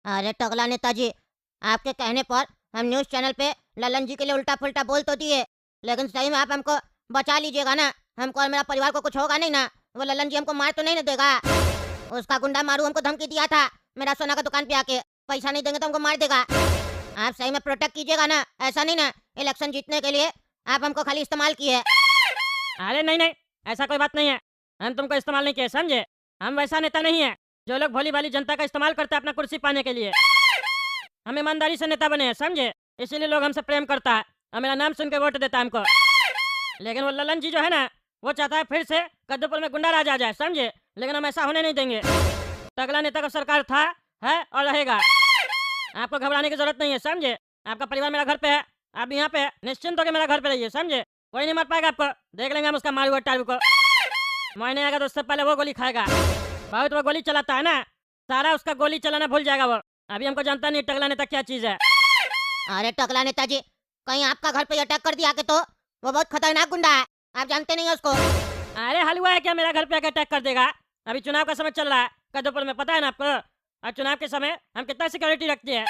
अरे टकला नेताजी, आपके कहने पर हम न्यूज़ चैनल पे ललन जी के लिए उल्टा-पुल्टा बोल तो दिए, लेकिन सही में आप हमको बचा लीजिएगा ना? हमको और मेरा परिवार को कुछ होगा नहीं ना? वो ललन जी हमको मार तो नहीं ना देगा? उसका गुंडा मारू हमको धमकी दिया था, मेरा सोना का दुकान पे आके, पैसा नहीं देंगे तो हमको मार देगा। आप सही में प्रोटेक्ट कीजिएगा ना? ऐसा नहीं ना इलेक्शन जीतने के लिए आप हमको खाली इस्तेमाल किए। अरे नहीं नहीं, ऐसा कोई बात नहीं है। हम तुमको इस्तेमाल नहीं किए, समझे? हम वैसा नेता नहीं है जो लोग भोली भाली जनता का इस्तेमाल करते हैं अपना कुर्सी पाने के लिए। हम ईमानदारी से नेता बने हैं, समझे? इसीलिए लोग हमसे प्रेम करता है और मेरा नाम सुन के वोट देता है हमको। लेकिन वो ललन जी जो है ना, वो चाहता है फिर से कद्दूपुर में गुंडा राज आ जाए, समझे? लेकिन हम ऐसा होने नहीं देंगे। तगड़ा नेता का सरकार था, है और रहेगा। आपको घबराने की जरूरत नहीं है, समझे? आपका परिवार मेरा घर पे है, आप यहाँ पे है, निश्चिंत होकर मेरा घर पे रहिए, समझे? कोई नहीं मार पाएगा आपको। देख लेंगे हम उसका मारू हुआ टारू को। मैंने आएगा तो उससे पहले वो गोली खाएगा। बहुत वो गोली चलाता है ना, सारा उसका गोली चलाना भूल जाएगा वो। अभी हमको जानता नहीं टकला नेता क्या चीज है। अरे टकला नेताजी, कहीं आपका घर पे अटैक कर दिया के तो? वो बहुत खतरनाक गुंडा है, आप जानते नहीं है उसको। अरे हलवा है क्या मेरा घर पे आके अटैक कर देगा? अभी चुनाव का समय चल रहा है कद्दूपुर में, पता है ना आपको? और चुनाव के समय हम कितना सिक्योरिटी रखते हैं।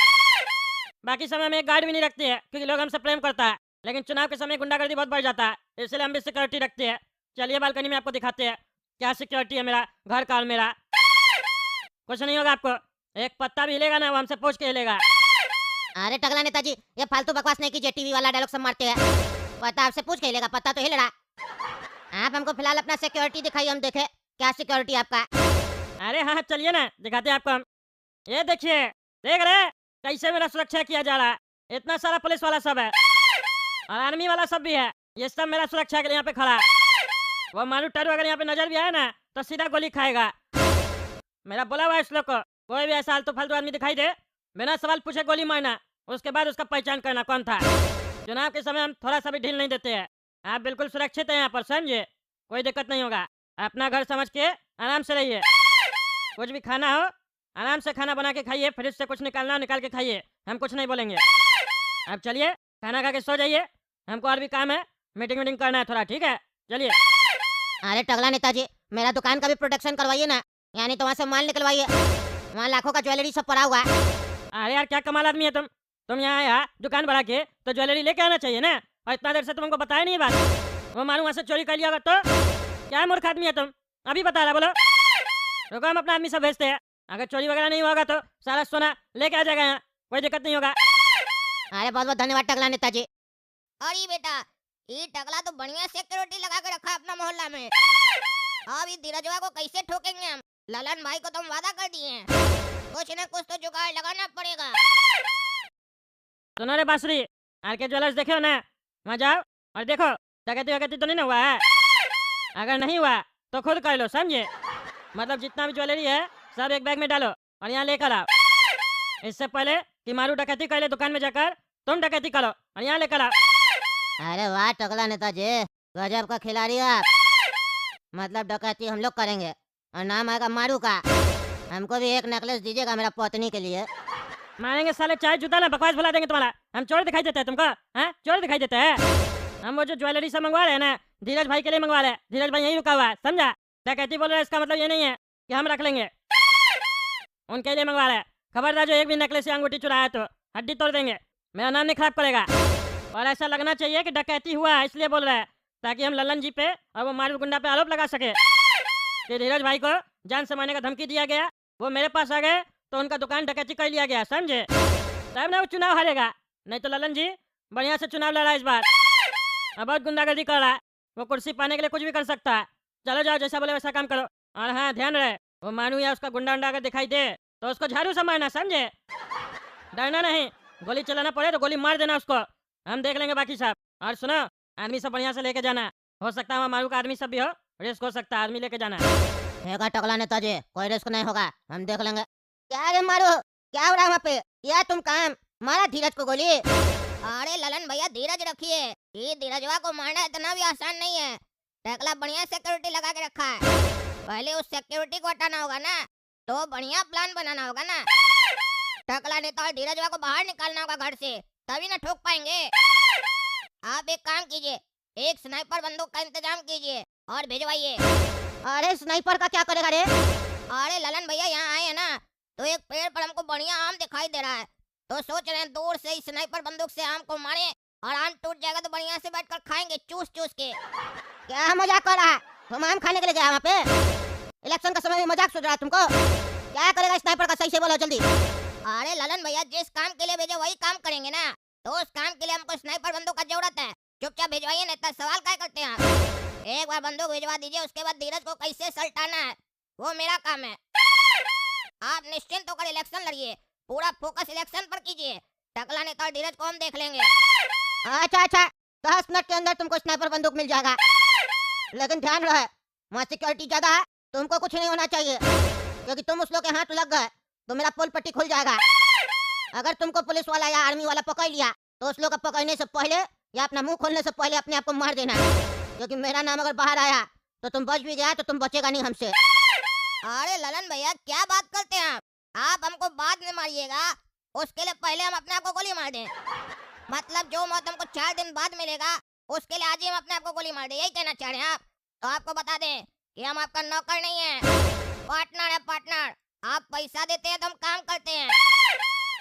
बाकी समय में एक गार्ड भी नहीं रखते हैं क्योंकि लोग हमसे प्रेम करता है, लेकिन चुनाव के समय गुंडागर्दी बहुत बढ़ जाता है, इसलिए हम भी सिक्योरिटी रखते हैं। चलिए बालकनी में आपको दिखाते हैं क्या सिक्योरिटी है मेरा घर का और मेरा। कुछ नहीं होगा आपको, एक पत्ता भी हिलेगा ना वो हमसे पूछ के हिलेगा। अरे टकला नेताजी, ये फालतू बकवास नहीं कीजिए, टीवी वाला डायलॉग सब मारते हैं। पता आपसे पूछ के हिलेगा, पता तो हिल रहा। आप हमको फिलहाल अपना सिक्योरिटी दिखाइए, हम देखे क्या सिक्योरिटी आपका। अरे हाँ चलिए ना, दिखाते हैं आपको हम। ये देखिए, देख रहे हैं कैसे मेरा सुरक्षा किया जा रहा है। इतना सारा पुलिस वाला सब है और आर्मी वाला सब भी है, ये सब मेरा सुरक्षा के लिए यहाँ पे खड़ा है। वो मारू टारू अगर यहाँ पे नजर भी आया ना तो सीधा गोली खाएगा। मेरा बोला हुआ है इस लोग को, कोई भी ऐसा आलतू फालतू आदमी दिखाई दे, बिना सवाल पूछे गोली मारना, उसके बाद उसका पहचान करना कौन था। चुनाव के समय हम थोड़ा सा भी ढील नहीं देते हैं। आप बिल्कुल सुरक्षित हैं यहाँ पर, समझे? कोई दिक्कत नहीं होगा। अपना घर समझ के आराम से रहिए। कुछ भी खाना हो आराम से खाना बना के खाइए, फ्रिज से कुछ निकालना हो निकाल के खाइए, हम कुछ नहीं बोलेंगे। अब चलिए खाना खा के सो जाइए, हमको और भी काम है, मीटिंग करना है थोड़ा, ठीक है? चलिए। अरे टकला नेताजी, मेरा दुकान का भी प्रोटेक्शन करवाइए ना, यानी तो वहाँ से माल निकलवाइए। वहाँ लाखों का ज्वेलरी सब पड़ा हुआ है। अरे यार क्या कमाल आदमी है तुम यहाँ आया दुकान बढ़ा के तो ज्वेलरी लेके आना चाहिए ना, और इतना देर से तुमको बताया नहीं बात। वो मालूम वहाँ से चोरी कर लिया होगा तो क्या मूर्ख आदमी है तुम, अभी बता रहा। बोलो रुको, हम अपना आदमी सब भेजते हैं, अगर चोरी वगैरह नहीं होगा तो सारा सोना लेके आ जाएगा यहाँ, कोई दिक्कत नहीं होगा। अरे बहुत बहुत धन्यवाद टकला नेताजी। अरे बेटा, ये टकला तो बढ़िया सिक्योरिटी लगा के रखा है अपना मोहल्ला में। अब ये धीरजवा को कैसे ठोकेंगे हम? ललन भाई को तो हम वादा कर दिए हैं, कुछ न कुछ तो जुगाड़ लगाना पड़ेगा। सुनो रे बांसुरी, आर के ज्वेलर्स देखे हो ना, वहाँ जाओ और देखो डकैती वकैती तो नहीं ना हुआ है। अगर नहीं हुआ तो खुद कर लो, समझे? मतलब जितना भी ज्वेलरी है सब एक बैग में डालो और यहाँ लेकर आओ। इससे पहले कि मारू डकैती कर ले दुकान में जाकर, तुम डकैती करो और यहाँ लेकर आओ। अरे वाह टकला नेताजी, गजब का खिलाड़ी हो आप। मतलब डकैती हम लोग करेंगे और नाम आएगा मारू का। हमको भी एक नेकलेस दीजिएगा मेरा पत्नी के लिए। मारेंगे साले चाय जूता ना, बकवास भुला देंगे तुम्हारा। हम चोर दिखाई देते हैं तुमको? हैं, चोर दिखाई देते हैं? हम वो जो ज्वेलरी सब मंगवा रहे हैं ना, धीरज भाई के लिए मंगवा रहे हैं। धीरज भाई यहीं रुका हुआ है, समझा? डकैती बोल रहे हैं इसका मतलब ये नहीं है कि हम रख लेंगे, उनके लिए मंगवा रहे हैं। खबरदार जो एक भी नेकलेस या अंगूठी चुराया तो हड्डी तोड़ देंगे, मेरा नाम नहीं खराब करेगा। और ऐसा लगना चाहिए कि डकैती हुआ है इसलिए बोल रहा है, ताकि हम ललन जी पे और वो मारू गुंडा पे आरोप लगा सके कि धीरज भाई को जान से मारने का धमकी दिया गया, वो मेरे पास आ गए तो उनका दुकान डकैती कर लिया गया, समझे? तब ना वो चुनाव हारेगा, नहीं तो ललन जी बढ़िया से चुनाव लड़ा इस बार। अब बहुत गुंडागर्दी कर रहा है, वो कुर्सी पाने के लिए कुछ भी कर सकता है। चलो जाओ, जैसा बोले वैसा काम करो। और हाँ ध्यान रहे, वो मानू या उसका गुंडा उंडा अगर दिखाई दे तो उसको झाड़ू से मारना, समझे? डरना नहीं, गोली चलाना पड़े तो गोली मार देना उसको, हम देख लेंगे बाकी सब। और सुनो, आदमी सब बढ़िया से लेके जाना, हो सकता है वहाँ मारू का आदमी सब भी हो, रिस्क हो सकता है, आदमी लेके जाना। हैगा टकला नेताजी, कोई रिस्क नहीं होगा, हम देख लेंगे। क्या रे मारू, क्या हो रहा है वहाँ पे? या तुम काम मारा धीरज को गोली? अरे ललन भैया धीरज रखिए, ये धीरजवा को मारना इतना भी आसान नहीं है। टकला बढ़िया सिक्योरिटी लगा के रखा है, पहले उस सिक्योरिटी को हटाना होगा ना, तो बढ़िया प्लान बनाना होगा ना। टकला नेता और धीरजवा को बाहर निकालना होगा घर से, तभी ना ठोक पाएंगे। आप एक काम कीजिए, एक स्नाइपर बंदूक का इंतजाम कीजिए और भिजवाइए। अरे स्नाइपर का क्या करेगा रे? अरे ललन भैया यहाँ आए हैं ना, तो एक पेड़ पर हमको बढ़िया आम दिखाई दे रहा है, तो सोच रहे हैं दूर से ही स्नाइपर बंदूक से आम को मारे और आम टूट जाएगा तो बढ़िया से बैठकर खाएंगे चूस चूस के। क्या मजाक कर रहा है? तुम आम खाने के लिए गया वहाँ पे? इलेक्शन का समय में मजाक सोच रहा है तुमको? क्या करेगा स्नाइपर का, सही से बोलो जल्दी। अरे ललन भैया, जिस काम के लिए भेजे वही काम करेंगे ना, तो उस काम के लिए हमको स्नाइपर बंदूक का जरूरत है। चुपचाप भिजवाइए, नहीं तो सवाल क्या करते हैं आप। एक बार बंदूक भिजवा दीजिए, उसके बाद धीरज को कैसे सल्टाना है वो मेरा काम है। आप निश्चिंत होकर इलेक्शन लड़िए, पूरा फोकस इलेक्शन पर कीजिए। टकला नेता और धीरज को हम देख लेंगे। अच्छा अच्छा, 10 मिनट के अंदर तुमको स्नाइपर बंदूक मिल जाएगा, लेकिन ध्यान रहे वहाँ सिक्योरिटी ज्यादा है, तुमको कुछ नहीं होना चाहिए, क्योंकि तुम उस लोग के हाथ लग गए तो मेरा पोल पट्टी खुल जाएगा। अगर तुमको पुलिस वाला या आर्मी वाला पकड़ लिया तो उस लोग को पकड़ने से पहले या अपना मुंह खोलने से पहले अपने आप को मार देना, क्योंकि मेरा नाम अगर बाहर आया तो तुम बच भी गया तो तुम बचेगा नहीं हमसे। अरे ललन भैया, क्या बात करते हैं आप हमको बाद में मारिएगा, उसके लिए पहले हम अपने आप को गोली मार दें। मतलब जो मौत हमको 4 दिन बाद मिलेगा उसके लिए आज ही हम अपने आप को गोली मार दें, यही कहना चाह रहे हैं आप? तो आपको बता दें कि हम आपका नौकर नहीं है, पार्टनर है पार्टनर। आप पैसा देते हैं तो हम काम करते हैं,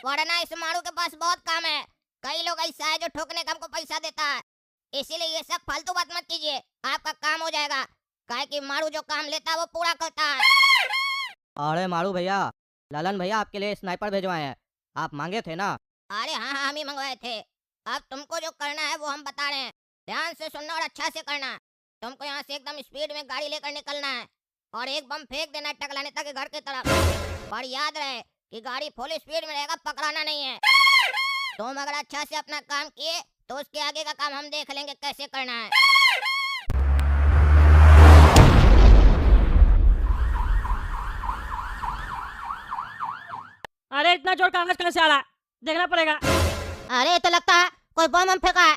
वरना इस मारू के पास बहुत काम है। कई लोग ऐसा है जो ठोकने का हमको पैसा देता है, इसीलिए ये सब फालतू बात मत कीजिए, आपका काम हो जाएगा। काहे कि मारू जो काम लेता है वो पूरा करता है। अरे मारू भैया, ललन भैया आपके लिए स्नाइपर भेजवाए हैं, आप मांगे थे ना? अरे हाँ हाँ, हम ही मंगवाए थे। अब तुमको जो करना है वो हम बता रहे हैं, ध्यान से सुनना और अच्छा से करना। तुमको यहाँ से एकदम स्पीड में गाड़ी लेकर निकलना है और एक बम फेंक देना है टकला नेता के घर की तरफ। पर याद रहे कि गाड़ी फुल स्पीड में रहेगा, पकड़ाना नहीं है। तुम अगर अच्छा से अपना काम किए तो उसके आगे का काम हम देख लेंगे कैसे करना है। अरे इतना जोर का आवाज कहाँ से आ रहा है? देखना पड़ेगा। अरे तो लगता है कोई बम हम फेंका है,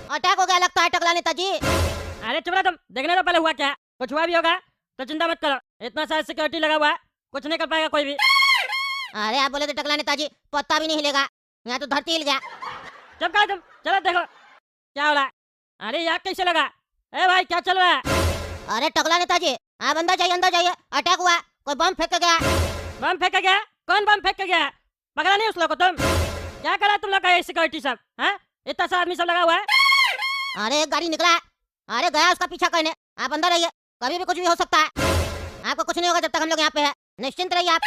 अटैक हो गया लगता है टकला नेताजी। अरे चुप रहो तुम, देखने तो पहले हुआ क्या है। कुछ हुआ भी होगा तो चिंता मत करो, इतना सारा सिक्योरिटी लगा हुआ है, कुछ नहीं कर पाएगा कोई भी। अरे आप बोले तो टकला नेताजी पत्ता भी नहीं हिलेगा, यहाँ तो धरती हिल गया। चुप करो तुम, चलो देखो क्या हो रहा है। अरे यार कैसे लगा? ए भाई क्या चल रहा है? अरे टकला नेताजी आप अंदर जाइए, अंदर जाइए, अटैक हुआ, कोई बम फेंक के गया। बम फेंका गया? कौन बम फेंक के गया? पकड़ा नहीं उस लोग को तुम? क्या करा तुम लोग का ये सिक्योरिटी सब? हैं? इतना सा आदमी सब लगा हुआ है। अरे एक गाड़ी निकला है, अरे गया उसका पीछा करने। आप अंदर रहिए, कभी भी कुछ भी हो सकता है, आपको कुछ नहीं होगा जब तक हम लोग यहाँ पे है, निश्चिंत रहिए आप।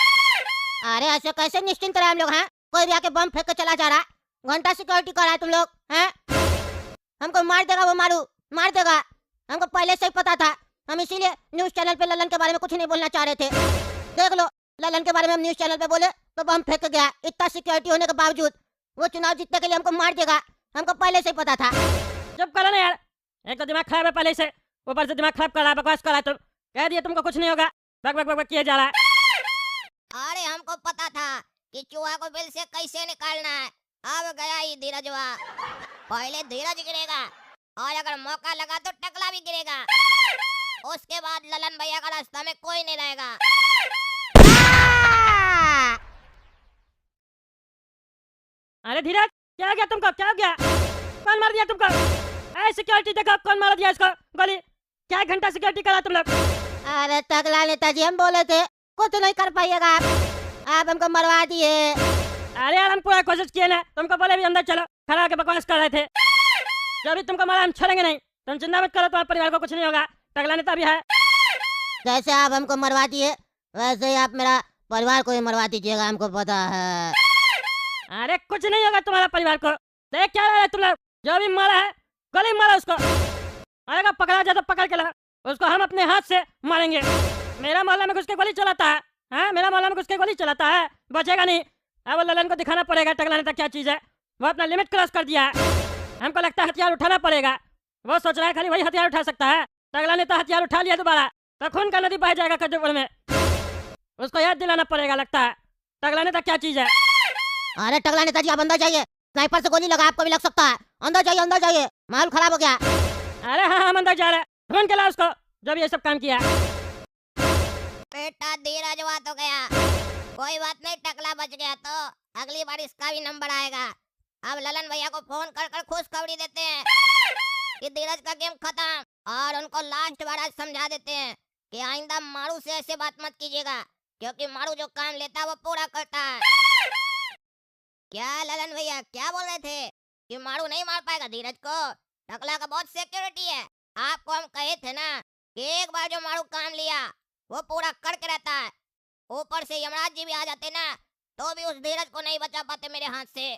अरे ऐसे कैसे निश्चिंत रहे हम लोग? हैं, कोई भी आके बम फेंक के चला जा रहा है, घंटा सिक्योरिटी कर रहा है तुम लोग हैं? हमको मार देगा वो, मारू मार देगा, हमको पहले से ही पता था। हम इसीलिए न्यूज चैनल पे ललन के बारे में कुछ नहीं बोलना चाह रहे थे। देख लो, ललन के बारे में हम न्यूज चैनल पे बोले तो बम फेंक गया, इतना सिक्योरिटी होने के बावजूद। वो चुनाव जीतने के लिए हमको मार देगा, हमको पहले से ही पता था। चुप करो ना यार, एक तो दिमाग खराब है पहले से, ऊपर से दिमाग खराब कर रहा है, बकवास कर रहा है तुम। कह दिया तुमको कुछ नहीं होगा, बक बक बक बक किया जा रहा है। अरे हमको पता था कि चूहा को बिल से कैसे निकालना है। अब गया ही धीरजवा। पहले धीरज गिरेगा और अगर मौका लगा तो टकला भी गिरेगा, उसके बाद ललन भैया का रास्ता में कोई नहीं रहेगा। अरे धीरज क्या हो गया तुमको? क्या हो गया? कौन मार दिया तुमको? ऐ सिक्योरिटी देखो कौन मार दिया इसको गोली। क्या घंटा सिक्योरिटी करा तुम लोग? अरे टकला नेताजी हम बोले थे कुछ नहीं कर पाइएगा आप हमको मरवा दिए। अरे यार हम पूरा कोशिश किए ना, तुमको बोले भी अंदर चलो, खड़ा होकर बकवास कर रहे थे। जब भी तुमको मारा हम छोड़ेंगे नहीं, तुम चिंता मत करो, तुम्हारे परिवार को कुछ नहीं होगा, टकला नेता भी है। जैसे आप हमको मरवा दिए वैसे ही आप मेरा परिवार को ही मरवा दीजिएगा, हमको पता है। अरे कुछ नहीं होगा तुम्हारा परिवार को। देख क्या रहे तुम लोग, जो भी मारा है गोली मारो उसको। आएगा पकड़ा जाए तो पकड़ के ला, उसको हम अपने हाथ से मारेंगे। मेरा मोहल्ला में घुस के गोली चलाता है, हाँ मेरा मोहल्ला में घुस के गोली चलाता है, बचेगा नहीं। अब ललन को दिखाना पड़ेगा टकला नेता क्या चीज है। वो अपना लिमिट क्रॉस कर दिया है, हमको लगता है हथियार उठाना पड़ेगा। वो सोच रहा है खाली वही हथियार उठा सकता है। टकला नेता हथियार उठा लिया दोबारा तो खून का नदी बह जाएगा कद्दूपुर में। उसको याद दिलाना पड़ेगा लगता है टकला नेता क्या चीज है। अरे टकला नेताजी आप अंदर जाइए, स्नाइपर से गोली लगा आपको भी लग सकता है। अंदर जाइए, अंदर जाइए, माहौल खराब हो गया। अरे हाँ हम अंदर जा रहे हैं, ढूंढ के ला उसको जब ये सब काम किया। बेटा धीरजवा तो गया, कोई बात नहीं, टकला बच गया तो अगली बार इसका भी नंबर आएगा। अब ललन भैया को फोन कर कर खुशखबरी देते हैं कि धीरज का गेम खत्म, और उनको लास्ट बार आज समझा देते हैं कि आइंदा मारू से ऐसे बात मत कीजिएगा, क्योंकि मारू जो काम लेता है वो पूरा करता है। क्या ललन भैया क्या बोल रहे थे कि मारू नहीं मार पाएगा धीरज को? टकला का बहुत सिक्योरिटी है। आपको हम कहे थे ना कि एक बार जो मारू काम लिया वो पूरा करके रहता है। ऊपर से यमराज जी भी आ जाते ना तो भी उस धीरज को नहीं बचा पाते मेरे हाथ से।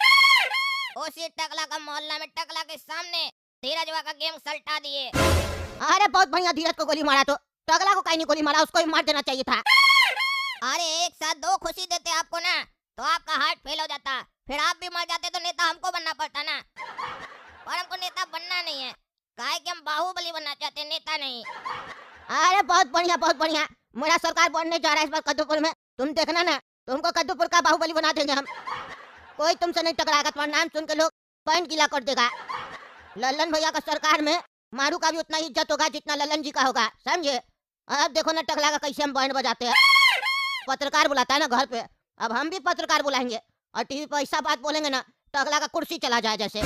उसी टकला का मोहल्ला में टकला के सामने धीरजवा का गेम सल्टा दिए। अरे बहुत बढ़िया, धीरज को गोली मारा तो टकला को कहीं नहीं गोली मारा, उसको ही मार देना चाहिए था। अरे एक साथ दो खुशी देते आपको ना तो आपका हार्ट फेल हो जाता, फिर आप भी मर जाते तो नेता हमको बनना पड़ता ना। पर हमको नेता बनना नहीं है, काहे कि हम बाहुबली बनना चाहते हैं, नेता नहीं। अरे बहुत बढ़िया बहुत बढ़िया, मेरा सरकार बनने जा रहा है इस बार कद्दूपुर में। तुम देखना ना, तुमको कद्दूपुर का बाहुबली बना देंगे हम। कोई तुमसे नहीं टकराएगा, तुम्हारा नाम सुन के लोग पैंट गीला कर देगा। ललन भैया का सरकार में मारू का भी उतना ही इज्जत होगा जितना ललन जी का होगा, समझे? अब देखो ना टकला का कैसे हम बैंड बजाते हैं। पत्रकार बुलाता है ना घर पे, अब हम भी पत्रकार बुलाएंगे और टीवी पर ऐसा बात बोलेंगे ना टकला का कुर्सी चला जाए जैसे।